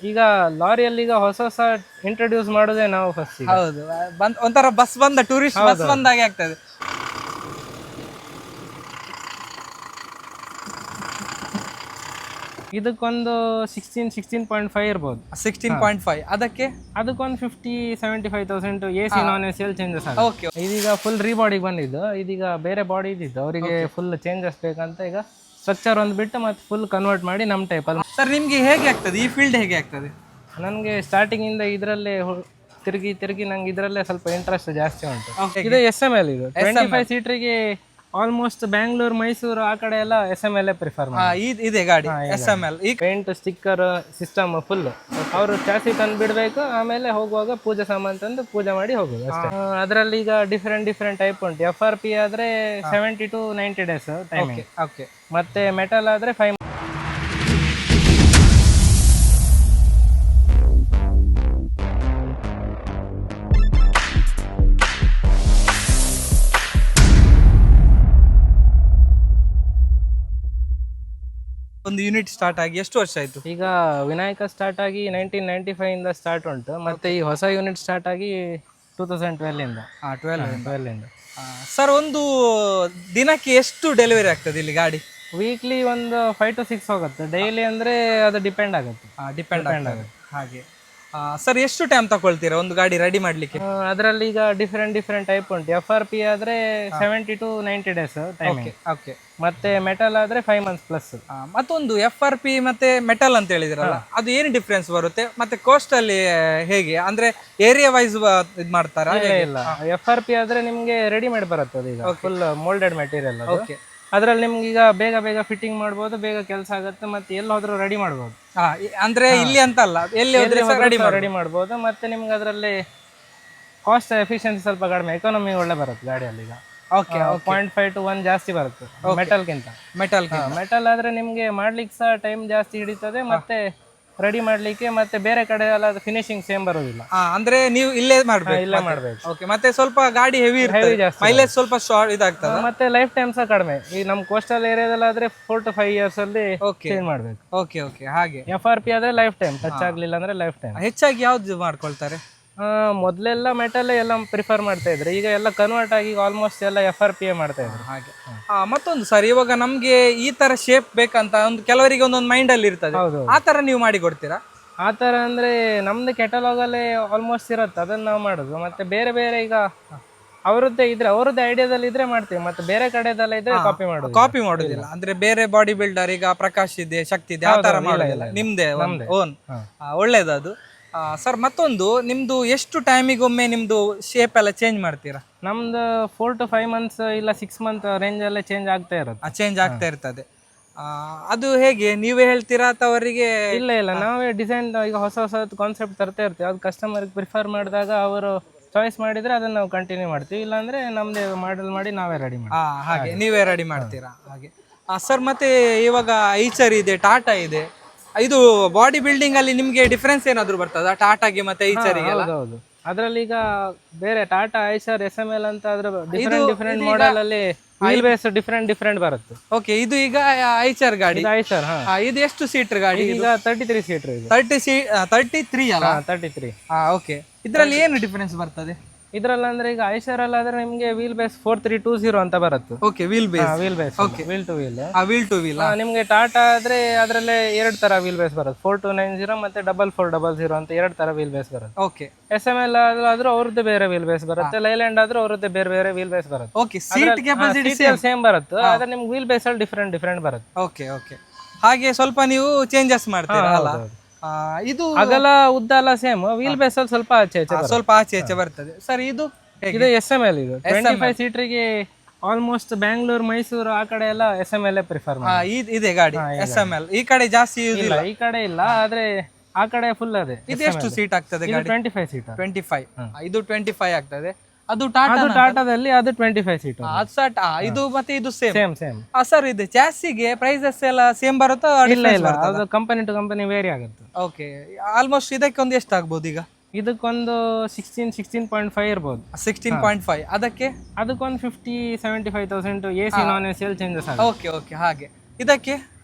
ಈಗ ಲಾರಿಯಲ್ಲಿ ಈಗ ಹೊಸ ಹೊಸ ಇಂಟ್ರೊಡ್ಯೂಸ್ ಮಾಡೋದೇ ನಾವು ಫಸ್ಟ್. ಹೌದು, ಒಂಥರ ಬಸ್ ಬಂದ ಟೂರಿಸ್ಟ್ ಬಸ್ ಬಂದಾಗೆ ಆಗ್ತದೆ. ಇದಕ್ಕೊಂದು 16.5 ಇರ್ಬೋದು. 16.5 ಅದಕ್ಕೆ ಅದಕ್ಕೊಂದು 50-75,000 AC ನಾನ್ AC ಅಲ್ಲಿ ಚೇಂಜಸ್ ಆಗುತ್ತೆ. ಓಕೆ. ಇದೀಗ ಫುಲ್ ರೀಬಾಡಿಗೆ ಬಂದಿದ್ದು, ಇದೀಗ ಬೇರೆ ಬಾಡಿ ಇದ್ದಿದ್ದು ಅವರಿಗೆ ಫುಲ್ ಚೇಂಜಸ್ ಬೇಕಂತ ಈಗ ಸ್ಟ್ರಕ್ಚರ್ ಒಂದು ಬಿಟ್ಟು ಮತ್ತೆ ಫುಲ್ ಕನ್ವರ್ಟ್ ಮಾಡಿ ನಮ್ಮ ಟೈಪಲ್ಲಿ. ಸರ್ ನಿಮ್ಗೆ ಹೇಗೆ ಆಗ್ತದೆ ಈ ಫೀಲ್ಡ್, ಹೇಗೆ ಆಗ್ತದೆ? ನನಗೆ ಸ್ಟಾರ್ಟಿಂಗಿಂದ ಇದರಲ್ಲೇ ತಿರುಗಿ ನಂಗೆ ಇದರಲ್ಲೇ ಸ್ವಲ್ಪ ಇಂಟ್ರೆಸ್ಟ್ ಜಾಸ್ತಿ ಉಂಟು. ಇದು SML, ಇದು 25 ಸೀಟ್ರಿಗೆ ಆಲ್ಮೋಸ್ಟ್ ಬ್ಯಾಂಗ್ಳೂರ್, ಮೈಸೂರು ಆ ಕಡೆ ಎಲ್ಲ SML ಪ್ರಿಫರ್ ಮಾಡಿ. ಇದೆ ಗಾಡಿ SML. ಈ ಪೇಂಟ್, ಸ್ಟಿಕ್ಕರ್ ಸಿಸ್ಟಮ್ ಫುಲ್ ಅವರು ಚಾಸಿ ತಂದು ಬಿಡಬೇಕು, ಆಮೇಲೆ ಹೋಗುವಾಗ ಪೂಜೆ ಸಾಮಾನು ತಂದು ಪೂಜೆ ಮಾಡಿ ಹೋಗೋದು ಅಷ್ಟೇ. ಅದರಲ್ಲಿ ಈಗ ಡಿಫ್ರೆಂಟ್ ಟೈಪ್ ಉಂಟು. FRP ಆದ್ರೆ 70 to 90 ಡೇಸ್ ಟೈಮಿಂಗ್. ಓಕೆ. ಮತ್ತೆ ಮೆಟಲ್ ಆದ್ರೆ 5. ಒಂದು ಯೂನಿಟ್ ಸ್ಟಾರ್ಟ್ ಆಗಿ ಎಷ್ಟು ವರ್ಷ ಆಯ್ತು? ಈಗ ವಿನಾಯಕ ಸ್ಟಾರ್ಟ್ ಆಗಿ 1995 ಇಂದ ಸ್ಟಾರ್ಟ್ ಉಂಟು. ಮತ್ತೆ ಈ ಹೊಸ ಯೂನಿಟ್ ಸ್ಟಾರ್ಟ್ ಆಗಿ 2012 ಇಂದ. 12 ಇಂದ. ಸರ್, ಒಂದು ದಿನಕ್ಕೆ ಎಷ್ಟು ಡೆಲಿವರಿ ಆಗ್ತದೆ ಇಲ್ಲಿ ಗಾಡಿ? ವೀಕ್ಲಿ ಒಂದು 5 to 6 ಹೋಗುತ್ತೆ. ಡೈಲಿ ಅಂದ್ರೆ ಅದು ಡಿಪೆಂಡ್ ಆಗುತ್ತೆ. ಡಿಪೆಂಡ್ ಆಗುತ್ತೆ ಹಾಗೆ. ಸರ್, ಎಷ್ಟು ಟೈಮ್ ತಗೊಳ್ತೀರಾ ಒಂದು ಗಾಡಿ ರೆಡಿ ಮಾಡ್ಲಿಕ್ಕೆ? ಅದರಲ್ಲಿ ಈಗ ಡಿಫ್ರೆಂಟ್ ಟೈಪ್ ಉಂಟು. FRP ಆದ್ರೆ 70 to 90 ಡೇಸ್ ಟೈಮಿಂಗ್. ಓಕೆ. ಮತ್ತೆ ಮೆಟಲ್ ಆದ್ರೆ 5 months ಪ್ಲಸ್. ಮತ್ತೊಂದು FRP ಮತ್ತೆ ಮೆಟಲ್ ಅಂತ ಹೇಳಿದ್ರಲ್ಲ, ಅದು ಏನು ಡಿಫ್ರೆನ್ಸ್ ಬರುತ್ತೆ? ಮತ್ತೆ ಕಾಸ್ಟ್ ಅಲ್ಲಿ ಹೇಗೆ, ಅಂದ್ರೆ ಏರಿಯಾ ವೈಸ್ ಇದು ಮಾಡ್ತಾರಾ? ಇಲ್ಲ, FRP ಆದ್ರೆ ನಿಮ್ಗೆ ರೆಡಿಮೇಡ್ ಬರುತ್ತೆ. ಅದು ಈಗ ಫುಲ್ ಮೋಲ್ಡೆಡ್ ಮೆಟೀರಿಯಲ್. ಓಕೆ. ಅದ್ರಲ್ಲಿ ನಿಮ್ಗೆ ಈಗ ಬೇಗ ಫಿಟ್ಟಿಂಗ್ ಮಾಡ್ಬೋದು, ಬೇಗ ಕೆಲಸ ಆಗುತ್ತೆ, ಮತ್ತೆ ಎಲ್ಲಿ ಹೋದ್ರೂ ರೆಡಿ ಮಾಡ್ಬೋದು. ಅಂದ್ರೆ ಇಲ್ಲಿ ಅಂತ ಅಲ್ಲ, ಎಲ್ಲಿ ರೆಡಿ ಮಾಡ್ಬೋದು. ಮತ್ತೆ ನಿಮ್ಗೆ ಅದರಲ್ಲಿ ಕಾಸ್ಟ್ ಎಫಿಷಿಯನ್ಸಿ ಸ್ವಲ್ಪ ಕಡಿಮೆ, ಎಕಾನಮಿ ಒಳ್ಳೆ ಬರುತ್ತೆ ಗಾಡಿಯಲ್ಲಿ. ಈಗ 0.5 to 1 ಜಾಸ್ತಿ ಬರುತ್ತೆ ಮೆಟಲ್ಗಿಂತ. ಮೆಟಲ್ ಆದ್ರೆ ನಿಮ್ಗೆ ಮಾಡ್ಲಿಕ್ಕೆ ಸಹ ಟೈಮ್ ಜಾಸ್ತಿ ಹಿಡಿತದೆ, ಮತ್ತೆ ರೆಡಿ ಮಾಡ್ಲಿಕ್ಕೆ ಮತ್ತೆ ಬೇರೆ ಕಡೆ ಎಲ್ಲ ಫಿನಿಶಿಂಗ್ ಸೇಮ್ ಬರೋದಿಲ್ಲ. ಅಂದ್ರೆ ನೀವು ಇಲ್ಲೇ ಮಾಡ್ಬೇಕು. ಓಕೆ. ಮತ್ತೆ ಸ್ವಲ್ಪ ಗಾಡಿ ಹೆವಿ ಜಾಸ್ತಿ, ಮೈಲೇಜ್ ಸ್ವಲ್ಪ ಶಾರ್ಟ್ ಇದಾಗ್ತದೆ, ಮತ್ತೆ ಲೈಫ್ ಟೈಮ್ ಸಹ ಕಡಿಮೆ. ಈ ನಮ್ಮ ಕೋಸ್ಟಲ್ ಏರಿಯಾದಲ್ಲಾದ್ರೆ 4 to 5 years ಅಲ್ಲಿ ಚೇಂಜ್ ಮಾಡ್ಬೇಕು. ಓಕೆ. ಹಾಗೆ. FRP ಆದ್ರೆ ಲೈಫ್ ಟೈಮ್, ಟಚ್ ಆಗ್ಲಿಲ್ಲ ಅಂದ್ರೆ ಲೈಫ್ ಟೈಮ್. ಹೆಚ್ಚಾಗಿ ಯಾವ್ದು ಮಾಡ್ಕೊಳ್ತಾರೆ? ಮೊದಲೆಲ್ಲ ಮೆಟಲ್ ಎಲ್ಲ ಪ್ರಿಫರ್ ಮಾಡ್ತಾ ಇದ್ರು, ಈಗ ಎಲ್ಲ ಕನ್ವರ್ಟ್ ಆಗಿ ಆಲ್ಮೋಸ್ಟ್ ಎಲ್ಲ FRP ಮಾಡ್ತಾ ಇದ್ರು ಹಾಗೆ. ಮತ್ತೊಂದು ಸರ್, ಇವಾಗ ನಮ್ಗೆ ಈ ತರ ಶೇಪ್ ಬೇಕಂತ ಒಂದು ಕೆಲವರಿಗೆ ಒಂದೊಂದು ಮೈಂಡ್ ಅಲ್ಲಿ ಇರ್ತದೆ, ಆ ತರ ನೀವು ಮಾಡಿ ಕೊಡ್ತೀರಾ? ಆ ತರ ಅಂದ್ರೆ ನಮ್ದು ಕೆಟಲಾಗ್ ಅಲ್ಲಿ ಆಲ್ಮೋಸ್ಟ್ ಇರುತ್ತೆ, ಅದನ್ನ ನಾವು ಮಾಡುದು. ಮತ್ತೆ ಬೇರೆ ಈಗ ಅವ್ರದ್ದೇ ಐಡಿಯಾದಲ್ಲಿ ಇದ್ರೆ ಮಾಡ್ತೀವಿ, ಮತ್ತೆ ಬೇರೆ ಕಡೆದೆಲ್ಲ ಇದ್ರೆ ಕಾಪಿ ಮಾಡುದಿಲ್ಲ. ಅಂದ್ರೆ ಬೇರೆ ಬಾಡಿ ಬಿಲ್ಡರ್ ಈಗ ಪ್ರಕಾಶ್ ಇದೆ, ಶಕ್ತಿ ಇದೆ, ಆ ತರ ಮಾಡೋದಿಲ್ಲ, ನಿಮ್ದೇ ಓನ್. ಒಳ್ಳೇದದು. ಸರ್, ಮತ್ತೊಂದು, ನಿಮ್ದು ಎಷ್ಟು ಟೈಮಿಗೊಮ್ಮೆ ನಿಮ್ದು ಶೇಪ್ ಎಲ್ಲ ಚೇಂಜ್ ಮಾಡ್ತೀರಾ? ನಮ್ದು 4 to 5 months ಇಲ್ಲ 6 month ರೇಂಜ್ ಅಲ್ಲೇ ಚೇಂಜ್ ಆಗ್ತಾ ಇರುತ್ತೆ. ಚೇಂಜ್ ಆಗ್ತಾ ಇರ್ತದೆ. ಅದು ಹೇಗೆ, ನೀವೇ ಹೇಳ್ತೀರಾ ಅಥವಾ ಅವರಿಗೆ? ಇಲ್ಲ, ನಾವೇ ಡಿಸೈನ್ ಈಗ ಹೊಸ ಕಾನ್ಸೆಪ್ಟ್ ತರ್ತಾ ಇರ್ತೀವಿ. ಅದು ಕಸ್ಟಮರ್ಗೆ ಪ್ರಿಫರ್ ಮಾಡಿದಾಗ ಅವರು ಚಾಯ್ಸ್ ಮಾಡಿದ್ರೆ ಅದನ್ನ ನಾವು ಕಂಟಿನ್ಯೂ ಮಾಡ್ತೀವಿ, ಇಲ್ಲಾಂದ್ರೆ ನಮ್ದೇ ಮಾಡೆಲ್ ಮಾಡಿ ನಾವೇ ರೆಡಿ ಮಾಡ್ತೀವಿ. ಹಾಗೆ ನೀವೇ ರೆಡಿ ಮಾಡ್ತೀರಾ ಹಾಗೆ. ಸರ್, ಮತ್ತೆ ಇವಾಗ ಐಚರ್ ಇದೆ, ಟಾಟಾ ಇದೆ, ಇದು ಬಾಡಿ ಬಿಲ್ಡಿಂಗ್ ಅಲ್ಲಿ ನಿಮ್ಗೆ ಡಿಫರೆನ್ಸ್ ಏನಾದ್ರು ಬರ್ತದ ಟಾಟಾಗೆ ಮತ್ತೆ ಐಚರಿಗೆ? ಹೌದು, ಅದರಲ್ಲಿ ಈಗ ಬೇರೆ ಟಾಟಾ, ಐಚರ್, SML ಅಂತ ಅದ್ರ ಡಿಫರೆಂಟ್ ಮಾಡೆಲ್ ಅಲ್ಲಿ ವೀಲ್ ಬೇಸ್ ಡಿಫರೆಂಟ್ ಬರುತ್ತೆ. ಓಕೆ. ಇದು ಈಗ ಐಚರ್ ಗಾಡಿ. ಐಚರ್ ಇದು ಎಷ್ಟು ಸೀಟರ್ ಗಾಡಿ? ಈಗ 33 ಸೀಟರ್ ಇದೆ. 33 ಅಲ್ಲ? 33. ಓಕೆ. ಇದರಲ್ಲಿ ಏನು ಡಿಫರೆನ್ಸ್ ಬರ್ತದೆ? ಇದ್ರಲ್ಲಿ ಅಂದ್ರೆ ಈಗ ಐಶರ್ ಅಲ್ಲಿ ಆದ್ರೆ ನಿಮ್ಗೆ ವೀಲ್ ಬೇಸ್ 4320 ಅಂತ ಬರುತ್ತೆ. Okay. Wheel base. Okay. Wheel to wheel. ನಿಮ್ಗೆ ಟಾಟಾ ಆದ್ರೆ ಅದ್ರಲ್ಲೇ 2 ತರ ವೀಲ್ ಬೇಸ್ ಬರುತ್ತೆ, 4290 ಮತ್ತೆ 4400 ಅಂತ 2 ತರ ವೀಲ್ ಬೇಸ್ ಬರುತ್ತೆ. ಓಕೆ. SML ಆದ್ರೂ ಅವ್ರದ್ದೇ ಬೇರೆ ವೀಲ್ ಬೇಸ್ ಬರುತ್ತೆ, ಲೈಲ್ಯಾಂಡ್ ಆದ್ರೂ ಅವ್ರದ್ದೇ ಬೇರೆ ವೀಲ್ ಬೇಸ್ ಬರುತ್ತೆ. ಓಕೆ. ಸೀಟ್ ಕೆಪಾಸಿಟಿ ಸೇಮ್ ಬರುತ್ತೆ, ಆದ್ರೆ ನಿಮ್ಗೆ ವೀಲ್ ಬೇಸ್ ಅಲ್ಲಿ ಡಿಫರೆಂಟ್ ಬರುತ್ತೆ. ಓಕೆ. ಹಾಗೆ ಸ್ವಲ್ಪ ನೀವು ಚೇಂಜಸ್ ಮಾಡ್ತೀರಾ ಅಲ್ಲ? ಇದು ಅಗಲ ಉದ್ದ ಎಲ್ಲ ಸೇಮ್, ವೀಲ್ ಬೇಸ್ ಅಲ್ಲಿ ಸ್ವಲ್ಪ ಆಚೆ ಬರ್ತದೆ. ಸರ್, ಇದು SML, ಇದು 25 ಸೀಟರಿಗೆ ಆಲ್ಮೋಸ್ಟ್ ಬ್ಯಾಂಗ್ಳೂರ್, ಮೈಸೂರು ಆ ಕಡೆ ಎಲ್ಲ SML ಪ್ರಿಫರ್ ಮಾಡಿ. ಇದೆ ಗಾಡಿ SML. ಈ ಕಡೆ ಜಾಸ್ತಿ ಇಲ್ಲ, ಈ ಕಡೆ ಇಲ್ಲ, ಆದ್ರೆ ಆ ಕಡೆ ಫುಲ್ ಅದೇ. ಇದು ಎಷ್ಟು ಸೀಟ್ ಆಗ್ತದೆ ಗಾಡಿ? 25 ಸೀಟ್. 25. ಇದು 25 ಆಗ್ತದೆ. ಅದು ಟಾಟಾದಲ್ಲಿ ಅದು 25 ಸೀಟ್. ಇದು ಮತ್ತೆ ಇದು ಸೇಮ್. ಸರ್, ಇದು ಚಾಸಿಗೆ ಪ್ರೈಸಸ್ ಎಲ್ಲ ಸೇಮ್ ಬರುತ್ತಾ? ಇಲ್ಲ, ಅದು ಕಂಪನಿ ಟು ಕಂಪನಿ ವೇರಿ ಆಗುತ್ತೆ. ಓಕೆ. ಆಲ್ಮೋಸ್ಟ್ ಇದಕ್ಕೆ ಒಂದು ಎಷ್ಟು ಆಗ್ಬೋದು ಈಗ? ಇದಕ್ಕೊಂದು 16.5 ಇರ್ಬೋದು. 16.5 ಅದಕ್ಕೊಂದು 50-75,000 AC ನಾನ್ AC ಅಲ್ಲಿ ಚೇಂಜಸ್ ಆಗುತ್ತೆ. ಓಕೆ. ಹಾಗೆ. ಇದಕ್ಕೆ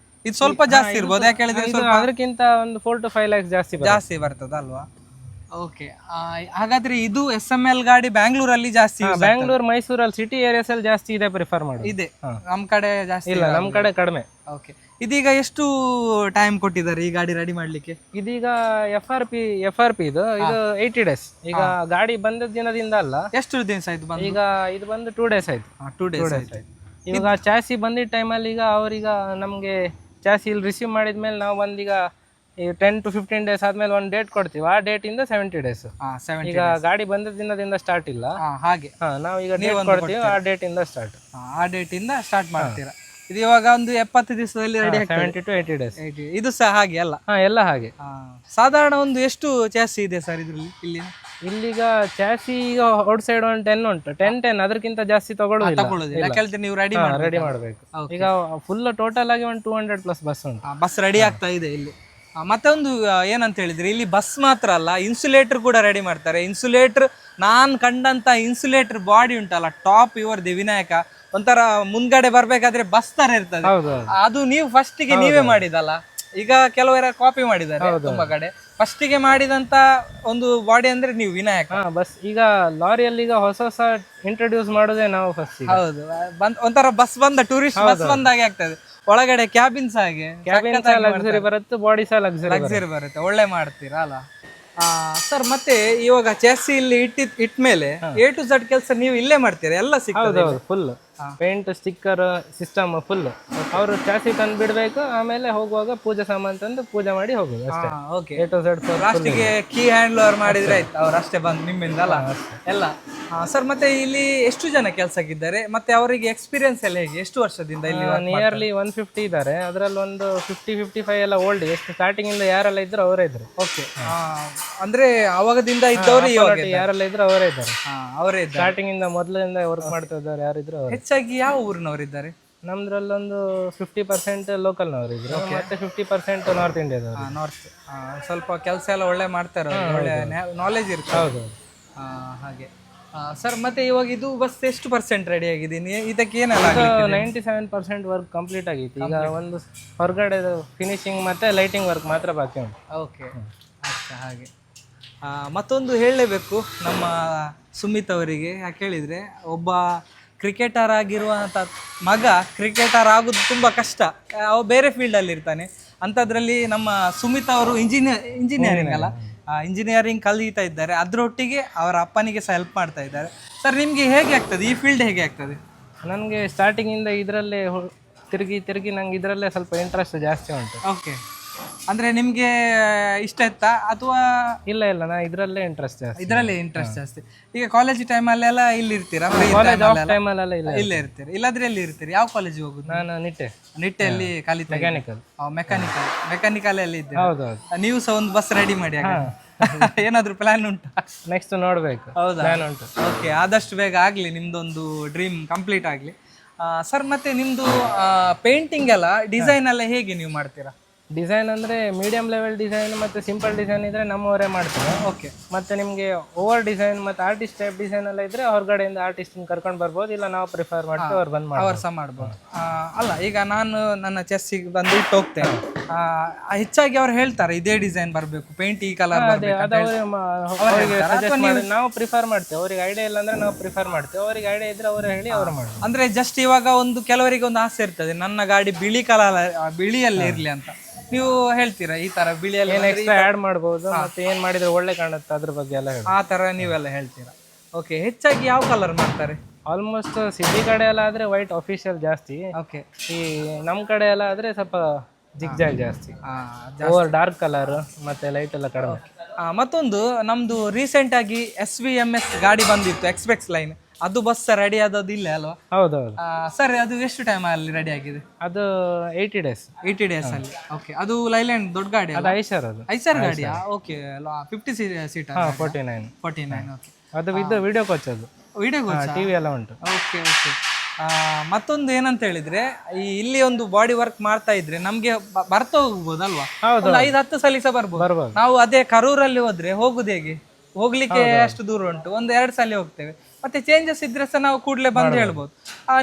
ಇದು ಸ್ವಲ್ಪ ಜಾಸ್ತಿ ಇರ್ಬೋದು, ಯಾಕೆ ಹೇಳಿದ್ರೆ ಇದು ಅದಕ್ಕಿಂತ ಒಂದು 4 to 5 lakhs ಜಾಸ್ತಿ ಬರುತ್ತೆ. ಜಾಸ್ತಿ ಬರ್ತದಲ್ವಾ? ಓಕೆ, ಹಾಗಾದ್ರೆ ಇದು SML ಗಾಡಿ ಬ್ಯಾಂಗ್ಳೂರಲ್ಲಿ ಜಾಸ್ತಿ ಬ್ಯಾಂಗ್ಳೂರ್, ಮೈಸೂರಲ್ಲಿ ಸಿಟಿ ಏರಿಯಾಸ್ ಅಲ್ಲಿ ಜಾಸ್ತಿ ಇದೆ ಪ್ರಿಫರ್ ಮಾಡಿ. ಇದೆ, ನಮ್ ಕಡೆ ಜಾಸ್ತಿ ಇಲ್ಲ, ನಮ್ ಕಡೆ ಕಡಿಮೆ. ಓಕೆ, ಇದೀಗ ಎಷ್ಟು ಟೈಮ್ ಕೊಟ್ಟಿದ್ದಾರೆ ಈ ಗಾಡಿ ರೆಡಿ ಮಾಡ್ಲಿಕ್ಕೆ? ಇದೀಗ ಎಫ್ ಆರ್ ಪಿ ಇದು 80 days. ಈಗ ಗಾಡಿ ಬಂದ ದಿನದಿಂದ ಅಲ್ಲ, ಎಷ್ಟು ದಿವಸ ಆಯ್ತು ಬಂದು? ಈಗ ಇದು ಬಂದು 2 days ಆಯ್ತು. 2 days ಆಯ್ತು. ಇವಾಗ ಚಾಸಿ ಬಂದಿದ್ದ ಟೈಮಲ್ಲಿ ಈಗ ಅವ್ರೀಗ ನಮ್ಗೆ ಚಾಸಿ ಇಲ್ಲಿ ರಿಸೀವ್ ಮಾಡಿದ್ಮೇಲೆ ನಾವು ಬಂದೀಗ 10 to 15 days ಆದ್ಮೇಲೆ ಒಂದು ಡೇಟ್ ಕೊಡ್ತೀವಿ. ಆ ಡೇಟ್ ಇಂದ 70 days. ಈಗ ಗಾಡಿ ಬಂದ ದಿನದಿಂದ ಸ್ಟಾರ್ಟ್ ಇಲ್ಲ, ಹಾಗೆ ನಾವು ಈಗ ಡೇಟ್ ಕೊಡ್ತೀವಿ, ಆ ಡೇಟ್ ಇಂದ ಸ್ಟಾರ್ಟ್. ಆ ಡೇಟ್ ಇಂದ ಸ್ಟಾರ್ಟ್ ಮಾಡ್ತೀರಾ? ಇದು ಇವಾಗ ಒಂದು 70 ದಿವಸದಲ್ಲಿ ರೆಡಿ 70 to 80 days. ಇದು ಸಹ ಹಾಗೆ ಅಲ್ಲ? ಎಲ್ಲ ಹಾಗೆ. ಸಾಧಾರಣ ಒಂದು ಎಷ್ಟು ಚಾಸಿ ಇದೆ ಸರ್ ಇದ್ರಲ್ಲಿ? ಇಲ್ಲಿಗ ಚಾಸಿ ಈಗ ಔಟ್ ಸೈಡ್ ಒಂದು 10 ಉಂಟು. 10 ಅದಕ್ಕಿಂತ ಜಾಸ್ತಿ ತಗೊಳ್ಳೋದಿಲ್ಲ, ಯಾಕಂದ್ರೆ ನೀವು ರೆಡಿ ಮಾಡಬೇಕು. ಈಗ ಫುಲ್ ಟೋಟಲ್ ಆಗಿ ಒಂದು 200+ ಬಸ್ ಉಂಟು. ಬಸ್ ರೆಡಿ ಆಗ್ತಾ ಇದೆ ಇಲ್ಲಿ. ಮತ್ತೆ ಒಂದು ಏನಂತ ಹೇಳಿದ್ರೆ, ಇಲ್ಲಿ ಬಸ್ ಮಾತ್ರ ಅಲ್ಲ, ಇನ್ಸುಲೇಟರ್ ಕೂಡ ರೆಡಿ ಮಾಡ್ತಾರೆ. ಇನ್ಸುಲೇಟರ್ ನಾನ್ ಕಂಡಂತ ಇನ್ಸುಲೇಟರ್ ಬಾಡಿ ಉಂಟಲ್ಲ, ಟಾಪ್ ಇವರದೇ ವಿನಾಯಕ. ಒಂಥರ ಮುಂದ್ಗಡೆ ಬರ್ಬೇಕಾದ್ರೆ ಬಸ್ ತರ ಇರ್ತದೆ. ಅದು ನೀವು ಫಸ್ಟಿಗೆ ನೀವೇ ಮಾಡಿದಲ್ಲ? ಈಗ ಕೆಲವರ ಕಾಪಿ ಮಾಡಿದ್ದಾರೆ ತುಂಬಾ ಕಡೆ. ಫಸ್ಟಿಗೆ ಮಾಡಿದಂತ ಒಂದು ಬಾಡಿ ಅಂದ್ರೆ ನೀವು ವಿನಾಯಕ. ಬಸ್ ಈಗ ಲಾರಿಯಲ್ಲಿ ಈಗ ಹೊಸ ಇಂಟ್ರೊಡ್ಯೂಸ್ ಮಾಡೋದೇ ನಾವು ಫಸ್ಟ್. ಹೌದು, ಒಂಥರ ಬಸ್ ಬಂದ ಟೂರಿಸ್ಟ್ ಬಸ್ ಬಂದಾಗೆ ಆಗ್ತದೆ. ಒಳಗಡೆ ಕ್ಯಾಬಿನ್ಸ್ ಹಾಗೆ, ಲಕ್ಸುರಿ ಬರುತ್ತೆ, ಬಾಡಿ ಸಹ ಲಕ್ಸುರಿ ಬರುತ್ತೆ. ಒಳ್ಳೆ ಮಾಡ್ತೀರಾ ಅಲ್ಲ ಸರ್? ಮತ್ತೆ ಇವಾಗ ಚಾಸಿ ಇಲ್ಲಿ ಇಟ್ಮೇಲೆ A to Z ಕೆಲಸ ನೀವು ಇಲ್ಲೇ ಮಾಡ್ತೀರಾ? ಎಲ್ಲ ಸಿಗ್ತದೆ full paint, sticker, system full. ಅವರು ಚಾಸಿ ತಂದು ಬಿಡ್ಬೇಕು, ಆಮೇಲೆ ಹೋಗುವಾಗ ಪೂಜೆ ಸಾಮಾನು ತಂದು ಪೂಜೆ ಮಾಡಿ ಹೋಗುದು ಅಷ್ಟೇ. Okay, A to Z. ಲಾಸ್ಟಿಗೆ ಕೀ ಹ್ಯಾಂಡ್ ಓವರ್ ಮಾಡಿದ್ರೆ ಆಯ್ತು, ಅವ್ರು ಅಷ್ಟೇ ಬಂದು ನಿಮ್ಮಿಂದ ಅಲ್ಲ ಎಲ್ಲ. ಸರ್, ಮತ್ತೆ ಇಲ್ಲಿ ಎಷ್ಟು ಜನ ಕೆಲಸಕ್ಕಿದ್ದಾರೆ? ಮತ್ತೆ ಅವರಿಗೆ ಎಕ್ಸ್ಪೀರಿಯನ್ಸ್ ಎಲ್ಲ ಹೇಗೆ? ಎಷ್ಟು ವರ್ಷದಿಂದ ಇಲ್ಲಿ? ನಿಯರ್ಲಿ 150 ಇದ್ದಾರೆ. ಅದರಲ್ಲಿ ಒಂದು 50-55 ಎಲ್ಲ ಓಲ್ಡ್. ಎಷ್ಟು ಸ್ಟಾರ್ಟಿಂಗ್ ಇಂದ ಯಾರೆಲ್ಲ ಇದ್ರು ಅವರೇ ಇದ್ರು. ಓಕೆ, ಅಂದ್ರೆ ಅವಾಗದಿಂದ ಇದ್ದವರು ಯಾರೆಲ್ಲ ಇದ್ರು ಅವರೇ ಇದ್ದಾರೆ. ಅವರೇ ಸ್ಟಾರ್ಟಿಂಗ್ ಇಂದ ಮೊದಲಿಂದ ವರ್ಕ್ ಮಾಡ್ತಾ ಇದ್ದಾರೆ ಯಾರಿದ್ರು. ಹೆಚ್ಚಾಗಿ ಯಾವ ಊರಿನವರಿದ್ದಾರೆ? ನಮ್ದ್ರಲ್ಲೊಂದು 50% ಲೋಕಲ್ನವರು ಇದ್ರು, ಮತ್ತೆ 50% ನಾರ್ತ್ ಇಂಡಿಯಾದವರು. ನಾರ್ತ್ ಸ್ವಲ್ಪ ಕೆಲಸ ಎಲ್ಲ ಒಳ್ಳೆ ಮಾಡ್ತಾರೆ, ಒಳ್ಳೆ ನಾಲೆಜ್ ಇರುತ್ತೆ. ಹೌದು, ಹಾಗೆ. ಸರ್, ಮತ್ತೆ ಇವಾಗ ಇದು ಬಸ್ ಎಷ್ಟು % ರೆಡಿ ಆಗಿದೆ? ಇದಕ್ಕೆ ಏನೆಲ್ಲ? 97% ವರ್ಕ್ ಕಂಪ್ಲೀಟ್ ಆಗಿತ್ತು. ಈಗ ಒಂದು ಹೊರಗಡೆ ಫಿನಿಶಿಂಗ್ ಮತ್ತೆ ಲೈಟಿಂಗ್ ವರ್ಕ್ ಮಾತ್ರ ಬಾಕಿ ಉಂಟು. ಓಕೆ, ಹಾಗೆ. ಮತ್ತೊಂದು ಹೇಳಲೇಬೇಕು ನಮ್ಮ ಸುಮಿತ್ ಅವರಿಗೆ. ಯಾಕೆ ಹೇಳಿದರೆ, ಒಬ್ಬ ಕ್ರಿಕೆಟರ್ ಆಗಿರುವಂಥ ಮಗ ಕ್ರಿಕೆಟರ್ ಆಗೋದು ತುಂಬ ಕಷ್ಟ. ಅವ ಬೇರೆ ಫೀಲ್ಡಲ್ಲಿ ಇರ್ತಾನೆ. ಅಂಥದ್ರಲ್ಲಿ ನಮ್ಮ ಸುಮಿತ್ ಅವರು ಇಂಜಿನಿಯರಿಂಗ್ ಅಲ್ಲ, ಇಂಜಿನಿಯರಿಂಗ್ ಕಲಿತಾ ಇದ್ದಾರೆ. ಅದರೊಟ್ಟಿಗೆ ಅವರ ಅಪ್ಪನಿಗೆ ಸಹ ಹೆಲ್ಪ್ ಮಾಡ್ತಾ ಇದ್ದಾರೆ. ಸರ್, ನಿಮಗೆ ಹೇಗೆ ಆಗ್ತದೆ ಈ ಫೀಲ್ಡ್? ಹೇಗೆ ಆಗ್ತದೆ? ನನಗೆ ಸ್ಟಾರ್ಟಿಂಗಿಂದ ಇದರಲ್ಲೇ ತಿರುಗಿ ನಂಗೆ ಇದರಲ್ಲೇ ಸ್ವಲ್ಪ ಇಂಟ್ರೆಸ್ಟ್ ಜಾಸ್ತಿ ಉಂಟು. ಓಕೆ, ಅಂದ್ರೆ ನಿಮ್ಗೆ ಇಷ್ಟ ಇತ್ತಾ ಅಥವಾ? ಇಲ್ಲ, ನಾ ಇದರಲ್ಲೇ ಇಂಟ್ರೆಸ್ಟ್ ಜಾಸ್ತಿ. ಇದರಲ್ಲೇ ಇಂಟ್ರೆಸ್ಟ್ ಜಾಸ್ತಿ. ಈಗ ಕಾಲೇಜ್ ಟೈಮಲ್ಲೆಲ್ಲ ಇಲ್ಲಿ ಇರ್ತೀರಾ? ಇಲ್ಲೇ ಇರ್ತೀರಾ? ಇಲ್ಲಾದ್ರೆ ಎಲ್ಲಿ ಇರ್ತೀರಿ? ಯಾವ ಕಾಲೇಜ್ ಹೋಗುದು? ನಾನು ನಿಟ್ಟೆಯಲ್ಲಿ ಕಲಿತಾ ಮೆಕ್ಯಾನಿಕಲ್ ಅಲ್ಲಿ ಇದ್ದೆ. ನೀವು ಸಹ ಒಂದು ಬಸ್ ರೆಡಿ ಮಾಡಿ. ಏನಾದ್ರು ಪ್ಲಾನ್ ಉಂಟಾ? ನೆಕ್ಸ್ಟ್ ನೋಡ್ಬೇಕು. ಹೌದಾ? ಉಂಟು. ಓಕೆ, ಆದಷ್ಟು ಬೇಗ ಆಗ್ಲಿ, ನಿಮ್ದೊಂದು ಡ್ರೀಮ್ ಕಂಪ್ಲೀಟ್ ಆಗ್ಲಿ. ಸರ್, ಮತ್ತೆ ನಿಮ್ದು ಪೇಂಟಿಂಗ್ ಎಲ್ಲ ಡಿಸೈನ್ ಎಲ್ಲ ಹೇಗೆ ನೀವು ಮಾಡ್ತೀರಾ? ಡಿಸೈನ್ ಅಂದರೆ ಮೀಡಿಯಂ ಲೆವೆಲ್ ಡಿಸೈನ್ ಮತ್ತು ಸಿಂಪಲ್ ಡಿಸೈನ್ ಇದ್ದರೆ ನಮ್ಮವರೇ ಮಾಡ್ತಾರೆ. ಓಕೆ, ಮತ್ತು ನಿಮಗೆ ಓವರ್ ಡಿಸೈನ್ ಮತ್ತು ಆರ್ಟಿಸ್ಟ್ ಟೈಪ್ ಡಿಸೈನ್ ಎಲ್ಲ ಇದ್ದರೆ ಹೊರಗಡೆಯಿಂದ ಆರ್ಟಿಸ್ಟನ್ನು ಕರ್ಕೊಂಡು ಬರ್ಬೋದು. ಇಲ್ಲ ನಾವು ಪ್ರಿಫರ್ ಮಾಡ್ತೀವಿ, ಅವ್ರು ಬಂದು ಅವ್ರು ಸಹ ಮಾಡ್ಬೋದು. ಅಲ್ಲ, ಈಗ ನಾನು ನನ್ನ ಚೆಸ್ಸಿಗೆ ಬಂದು ಇಟ್ಟು ಹೋಗ್ತೇನೆ. ಹೆಚ್ಚಾಗಿ ಅವ್ರು ಹೇಳ್ತಾರೆ ಇದೇ ಡಿಸೈನ್ ಬರಬೇಕು, ಪೇಂಟ್ ಈ ಕಲರ್. ನಾವು ಪ್ರಿಫರ್ ಮಾಡ್ತೇವೆ. ಅವ್ರಿಗೆ ಐಡಿಯಾ ಇಲ್ಲ ಅಂದರೆ ನಾವು ಪ್ರಿಫರ್ ಮಾಡ್ತೇವೆ. ಅವ್ರಿಗೆ ಐಡಿಯಾ ಇದ್ರೆ ಅವರು ಹೇಳಿ ಅವ್ರು ಮಾಡ್ತಾರೆ. ಅಂದರೆ ಜಸ್ಟ್ ಇವಾಗ ಒಂದು ಕೆಲವರಿಗೆ ಒಂದು ಆಸೆ ಇರ್ತದೆ, ನನ್ನ ಗಾಡಿ ಬಿಳಿಯಲ್ಲಿ ಇರಲಿ ಅಂತ. ನೀವು ಹೇಳ್ತೀರಾ ಈ ತರ ಬಿಳಿಯಲ್ಲಿ ಎಕ್ಸ್ಟ್ರಾ ಆಡ್ ಮಾಡಬಹುದು, ಮತ್ತೆ ಏನ್ ಮಾಡಿದ್ರೆ ಒಳ್ಳೆ ಕಾಣುತ್ತೆ ಅದ್ರ ಬಗ್ಗೆ ಎಲ್ಲ ಆ ತರ ನೀವೆಲ್ಲ ಹೇಳ್ತೀರಾ? ಓಕೆ, ಹೆಚ್ಚಾಗಿ ಯಾವ ಕಲರ್ ಮಾಡ್ತಾರೆ? ಆಲ್ಮೋಸ್ಟ್ ಸಿಟಿ ಕಡೆ ಎಲ್ಲ ಆದ್ರೆ ವೈಟ್ ಅಫಿಷಿಯಲ್ ಜಾಸ್ತಿ. ಓಕೆ, ಈ ನಮ್ ಕಡೆ ಎಲ್ಲ ಆದ್ರೆ ಸ್ವಲ್ಪ ಜಿಗ್ಜಾಗ್ ಜಾಸ್ತಿ, ಓವರ್ ಡಾರ್ಕ್ ಕಲರ್ ಮತ್ತೆ ಲೈಟ್ ಎಲ್ಲ ಕಡಿಮೆ. ಮತ್ತೊಂದು ನಮ್ದು ರೀಸೆಂಟ್ ಆಗಿ SVMS ಗಾಡಿ ಬಂದಿತ್ತು, ಎಕ್ಸ್ಪ್ರೆಸ್ ಲೈನ್. ಅದು ಬಸ್ ರೆಡಿ ಆದದ್ದು ಇಲ್ಲ ಅಲ್ವಾ? ಹೌದೌದು ಸರ್. ಅದು ಎಷ್ಟು ಟೈಮ್ ಅಲ್ಲಿ ರೆಡಿ ಆಗಿದೆ? ಅದು 80 days. 80 days ಅಲ್ಲಿ. ಓಕೆ, ಅದು ಲೈಲ್ಯಾಂಡ್ ದೊಡ್ಡ ಗಾಡಿ ಅಲ್ಲ? ಐಸರ್ ಗಾಡಿಯಾ? Okay, 50 seat? 49. ಓಕೆ, ಅದು ವಿಡಿಯೋ ಕೋಚ್, ಅದು ವಿಡಿಯೋ ಕೋಚ್, ಟಿವಿ ಎಲ್ಲ ಉಂಟು. ಓಕೆ. ಮತ್ತೊಂದು ಏನಂತ ಹೇಳಿದ್ರೆ, ಇಲ್ಲಿ ಒಂದು ಬಾಡಿ ವರ್ಕ್ ಮಾಡ್ತಾ ಇದ್ರೆ ನಮ್ಗೆ ಬರ್ತಾ ಹೋಗ್ಬೋದಲ್ವಾ? 5-10 ಸಲ ಸಹ ಬರ್ಬೋದು. ನಾವು ಅದೇ ಕರೂರಲ್ಲಿ ಹೋದ್ರೆ ಹೋಗುದು ಹೇಗೆ? ಹೋಗ್ಲಿಕ್ಕೆ ಅಷ್ಟು ದೂರ ಉಂಟು, 1-2 ಸಲ ಹೋಗ್ತೇವೆ. ಮತ್ತೆ ಚೇಂಜಸ್ ಇದ್ರೆ ಸಹ ನಾವು ಕೂಡಲೇ ಬಂದು ಹೇಳ್ಬೋದು.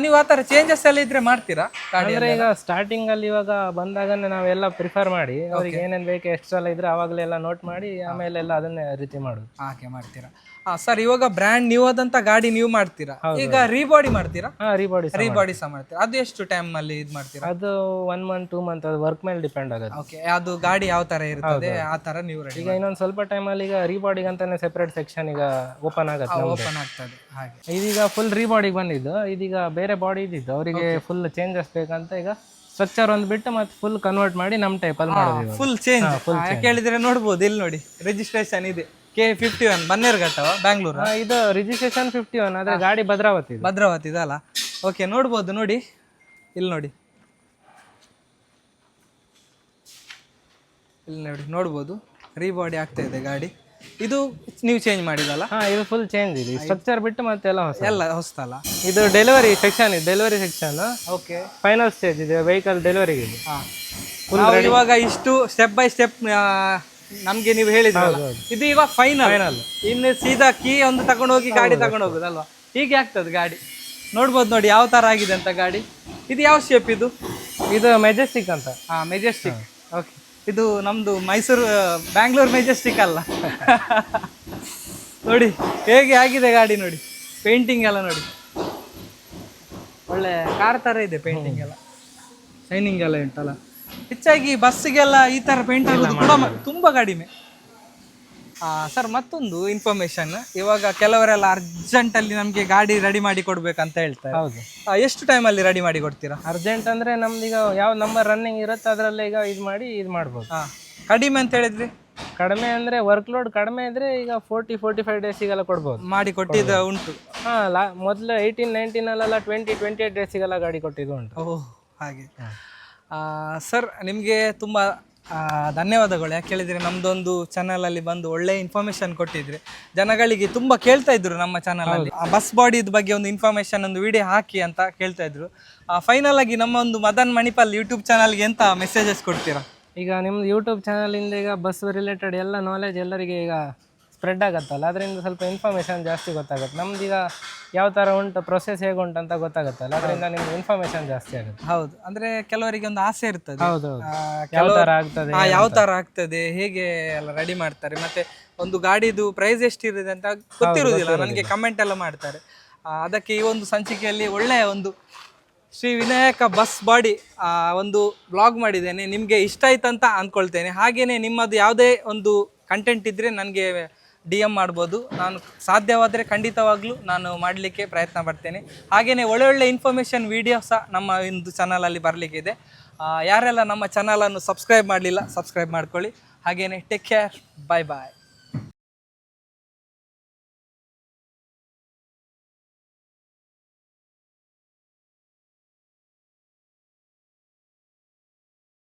ನೀವು ಆ ಥರ ಚೇಂಜಸ್ ಎಲ್ಲ ಇದ್ರೆ ಮಾಡ್ತೀರಾ ಗಾಡಿ? ಅಂದ್ರೆ ಈಗ ಸ್ಟಾರ್ಟಿಂಗ್ ಅಲ್ಲಿ ಇವಾಗ ಬಂದಾಗನೇ ನಾವೆಲ್ಲ ಪ್ರಿಫರ್ ಮಾಡಿ ಅವ್ರಿಗೆ ಏನೇನ್ ಬೇಕು ಎಕ್ಸ್ಟ್ರಾ ಎಲ್ಲ ಇದ್ರೆ ಅವಾಗಲೇ ಎಲ್ಲ ನೋಟ್ ಮಾಡಿ ಆಮೇಲೆ ಎಲ್ಲ ಅದನ್ನೇ ರೀತಿ ಮಾಡೋದು. ಹಾಗೆ ಮಾಡ್ತೀರಾ? ಸರ್, ಇವಾಗ ಬ್ರ್ಯಾಂಡ್ ನ್ಯೂ ಆದಂತ ಗಾಡಿ ನೀವು ಮಾಡ್ತೀರಾ, ಈಗ ರೀಬಾಡಿ ಮಾಡ್ತೀರಾ? ರೀಬಾಡಿ ಸಹ ಮಾಡ್ತೀರಾ. ಅದು ಎಷ್ಟು ಟೈಮ್ ಅಲ್ಲಿ ಇದು ಮಾಡ್ತೀರಾ? ಅದು 1 month 2 month ಅದು ವರ್ಕ್ ಮೇಲೆ ಡಿಪೆಂಡ್ ಆಗುತ್ತೆ. ಓಕೆ, ಅದು ಗಾಡಿ ಯಾವ ತರ ಇರ್ತದೆ ಆ ತರ ನೀವು ರೆಡಿ ಈಗ ಇನ್ನೊಂದು ಸ್ವಲ್ಪ ಟೈಮ್ ಅಲ್ಲಿ ಈಗ ರೀಬಾಡಿಗೆ ಅಂತಾನೆ ಸೆಪರೇಟ್ ಸೆಕ್ಷನ್ ಈಗ ಓಪನ್ ಆಗುತ್ತೆ. ಓಪನ್ ಆಗ್ತದೆ. ಹಾಗೆ ಇದೀಗ ಫುಲ್ ರೀಬಾಡಿಗೆ ಬಂದಿದ್ದು, ಇದೀಗ ಬೇರೆ ಬಾಡಿ ಇದ್ದಿದ್ದು ಅವರಿಗೆ ಫುಲ್ ಚೇಂಜಸ್ ಬೇಕಂತ ಈಗ ಸ್ಟ್ರಕ್ಚರ್ ಒಂದು ಬಿಟ್ಟು ಮತ್ತೆ ಫುಲ್ ಕನ್ವರ್ಟ್ ಮಾಡಿ ನಮ್ಮ ಟೈಪ್ ಅಲ್ಲಿ ಮಾಡೋದು. ಫುಲ್ ಚೇಂಜ್ ಕೇಳಿದ್ರೆ ನೋಡ್ಬೋದು, ಇಲ್ಲಿ ನೋಡಿ ರಿಜಿಸ್ಟ್ರೇಷನ್ ಇದೆ K51 ಬನ್ನೇರುಘಟ್ಟ, ಬ್ಯಾಂಗ್ಳೂರು. ಇದು ರಿಜಿಸ್ಟ್ರೇಷನ್ 51 ಆದ್ರೆ ಗಾಡಿ ಭದ್ರಾವತಿ ಇದಲ್ಲ. ಓಕೆ, ನೋಡ್ಬೋದು ನೋಡಿ, ಇಲ್ಲಿ ನೋಡಿ, ನೋಡ್ಬೋದು ರೀಬಾಡಿ ಆಗ್ತಾ ಇದೆ ಗಾಡಿ. ಇದು ನೀವು ಚೇಂಜ್ ಮಾಡಿದಲ್ಲ? ಇದು ಫುಲ್ ಚೇಂಜ್ ಇದೆ, ಸ್ಟ್ರಕ್ಚರ್ ಬಿಟ್ಟು ಮತ್ತೆ ಎಲ್ಲ ಹೊಸತಲ್ಲ. ಇದು delivery section. Okay, final stage ಇದೆ ವೆಹಿಕಲ್ ಡೆಲಿವರಿಗೆ. ಇವಾಗ ಇಷ್ಟು ಸ್ಟೆಪ್ ಬೈ ಸ್ಟೆಪ್ ನಮ್ಗೆ ನೀವು ಹೇಳಿದ್ರಲ್ಲ, ಇದು ಇವಾಗ ಫೈನಲ್. ಇನ್ನು ಸೀದಾ ಕೀ ಒಂದು ತಗೊಂಡು ಹೋಗಿ ಗಾಡಿ ತಗೊಂಡು ಹೋಗುದಲ್ವಾ? ಹೀಗೆ ಆಗ್ತದೆ ಗಾಡಿ. ನೋಡ್ಬೋದು ನೋಡಿ ಯಾವ ತರ ಆಗಿದೆ ಅಂತ ಗಾಡಿ. ಇದು ಯಾವ ಶೇಪ್ ಇದು ಮೆಜೆಸ್ಟಿಕ್ ಅಂತ. ಮೆಜೆಸ್ಟಿಕ್. ಓಕೆ, ಇದು ನಮ್ದು ಮೈಸೂರು ಬ್ಯಾಂಗ್ಳೂರ್ ಮೆಜೆಸ್ಟಿಕ್ ಅಲ್ಲ. ನೋಡಿ ಹೇಗೆ ಆಗಿದೆ ಗಾಡಿ, ನೋಡಿ ಪೇಂಟಿಂಗ್ ಎಲ್ಲ ನೋಡಿ, ಒಳ್ಳೆ ಕಾರ್ ತರ ಇದೆ ಪೇಂಟಿಂಗ್ ಎಲ್ಲ, ಶೈನಿಂಗ್ ಎಲ್ಲ ಉಂಟಲ್ಲ. ಹೆಚ್ಚಾಗಿ ಬಸ್ಸಿಗೆಲ್ಲ ಈ ತರ ಪೇಂಟ್ ಆಗೋದು ಕೂಡ ತುಂಬಾ ಕಡಿಮೆ. ಸರ್, ಮತ್ತೊಂದು ಇನ್ಫಾರ್ಮೇಶನ್, ಇವಾಗ ಕೆಲವರೆಲ್ಲ ಅರ್ಜೆಂಟ್ ಅಲ್ಲಿ ನಮ್ಗೆ ಗಾಡಿ ರೆಡಿ ಮಾಡಿ ಕೊಡ್ಬೇಕಂತ ಹೇಳ್ತಾರೆ. ಹೌದು. ಎಷ್ಟು ಟೈಮ್ ಅಲ್ಲಿ ರೆಡಿ ಮಾಡಿ ಕೊಡ್ತೀರಾ? ಅರ್ಜೆಂಟ್ ಅಂದ್ರೆ ನಮ್ದೀಗ ಯಾವ ನಂಬರ್ ರನ್ನಿಂಗ್ ಇರುತ್ತೆ ಅದರಲ್ಲೇ ಈಗ ಇದು ಮಾಡ್ಬೋದು. ಕಡಿಮೆ ಅಂತ ಹೇಳಿದ್ರಿ? ಕಡಿಮೆ ಅಂದ್ರೆ ವರ್ಕ್ ಲೋಡ್ ಕಡಿಮೆ ಇದ್ರೆ ಈಗ 40-45 ಡೇಸಿಗೆಲ್ಲ ಕೊಡ್ಬೋದು. ಮಾಡಿ ಕೊಟ್ಟಿದ್ದು ಉಂಟು. ಮೊದಲು 18-19 ಅಲ್ಲೆಲ್ಲ 20-28 ಡೇಸಿಗೆಲ್ಲ ಗಾಡಿ ಕೊಟ್ಟಿದ್ದು ಉಂಟು. ಓಹ್, ಹಾಗೆ. ಸರ್, ನಿಮಗೆ ತುಂಬ ಧನ್ಯವಾದಗಳು. ಯಾಕೆ ಹೇಳಿದರೆ ನಮ್ಮದೊಂದು ಚಾನಲಲ್ಲಿ ಬಂದು ಒಳ್ಳೆ ಇನ್ಫಾರ್ಮೇಷನ್ ಕೊಟ್ಟಿದ್ರೆ ಜನಗಳಿಗೆ ತುಂಬ ಕೇಳ್ತಾ ಇದ್ರು ನಮ್ಮ ಚಾನಲಲ್ಲಿ ಬಸ್ ಬಾಡಿದ ಬಗ್ಗೆ ಒಂದು ಇನ್ಫಾರ್ಮೇಷನ್ ಒಂದು ವಿಡಿಯೋ ಹಾಕಿ ಅಂತ ಕೇಳ್ತಾ ಇದ್ರು. ಫೈನಲ್ ಆಗಿ ನಮ್ಮ ಒಂದು ಮದನ್ ಮಣಿಪಾಲ್ ಯೂಟ್ಯೂಬ್ ಚಾನಲ್ಗೆ ಎಂತ ಮೆಸೇಜಸ್ ಕೊಡ್ತೀರಾ? ಈಗ ನಿಮ್ದು ಯೂಟ್ಯೂಬ್ ಚಾನಲಿಂದ ಈಗ ಬಸ್ ರಿಲೇಟೆಡ್ ಎಲ್ಲ ನಾಲೆಜ್ ಎಲ್ಲರಿಗೆ ಈಗ ಸ್ಪ್ರೆಡ್ ಆಗುತ್ತಲ್ಲ, ಅದರಿಂದ ಸ್ವಲ್ಪ ಇನ್ಫಾರ್ಮೇಷನ್ ಜಾಸ್ತಿ ಗೊತ್ತಾಗುತ್ತೆ. ನಮ್ದೀಗ ಯಾವ ಥರ ಉಂಟು, ಪ್ರೊಸೆಸ್ ಹೇಗೆ ಉಂಟು ಅಂತ ಗೊತ್ತಾಗುತ್ತಲ್ಲ, ಅದರಿಂದ ನಿಮ್ಗೆ ಇನ್ಫಾರ್ಮೇಷನ್ ಜಾಸ್ತಿ ಆಗುತ್ತೆ. ಹೌದು, ಅಂದ್ರೆ ಕೆಲವರಿಗೆ ಒಂದು ಆಸೆ ಇರ್ತದೆ. ಹೌದು, ಯಾವ ಥರ ಆಗ್ತದೆ, ಹೇಗೆ ಎಲ್ಲ ರೆಡಿ ಮಾಡ್ತಾರೆ, ಮತ್ತೆ ಒಂದು ಗಾಡಿದು ಪ್ರೈಸ್ ಎಷ್ಟಿರುತ್ತೆ ಅಂತ ಗೊತ್ತಿರುವುದಿಲ್ಲ ನನಗೆ, ಕಮೆಂಟ್ ಎಲ್ಲ ಮಾಡ್ತಾರೆ. ಅದಕ್ಕೆ ಈ ಒಂದು ಸಂಚಿಕೆಯಲ್ಲಿ ಒಳ್ಳೆಯ ಒಂದು ಶ್ರೀ ವಿನಾಯಕ ಬಸ್ ಬಾಡಿ ಒಂದು ಬ್ಲಾಗ್ ಮಾಡಿದ್ದೇನೆ. ನಿಮಗೆ ಇಷ್ಟ ಆಯ್ತಂತ ಅಂದ್ಕೊಳ್ತೇನೆ. ಹಾಗೆಯೇ ನಿಮ್ಮದು ಯಾವುದೇ ಒಂದು ಕಂಟೆಂಟ್ ಇದ್ದರೆ ನನಗೆ DM ಮಾಡ್ಬೋದು. ನಾನು ಸಾಧ್ಯವಾದರೆ ಖಂಡಿತವಾಗ್ಲೂ ನಾನು ಮಾಡಲಿಕ್ಕೆ ಪ್ರಯತ್ನ ಪಡ್ತೇನೆ. ಹಾಗೆಯೇ ಒಳ್ಳೊಳ್ಳೆ ಇನ್ಫಾರ್ಮೇಷನ್ ವಿಡಿಯೋ ಸಹ ನಮ್ಮ ಒಂದು ಚಾನಲಲ್ಲಿ ಬರಲಿಕ್ಕಿದೆ. ಯಾರೆಲ್ಲ ನಮ್ಮ ಚಾನಲನ್ನು ಸಬ್ಸ್ಕ್ರೈಬ್ ಮಾಡಲಿಲ್ಲ, ಸಬ್ಸ್ಕ್ರೈಬ್ ಮಾಡ್ಕೊಳ್ಳಿ. ಹಾಗೆಯೇ ಟೇಕ್ ಕೇರ್, ಬಾಯ್ ಬಾಯ್.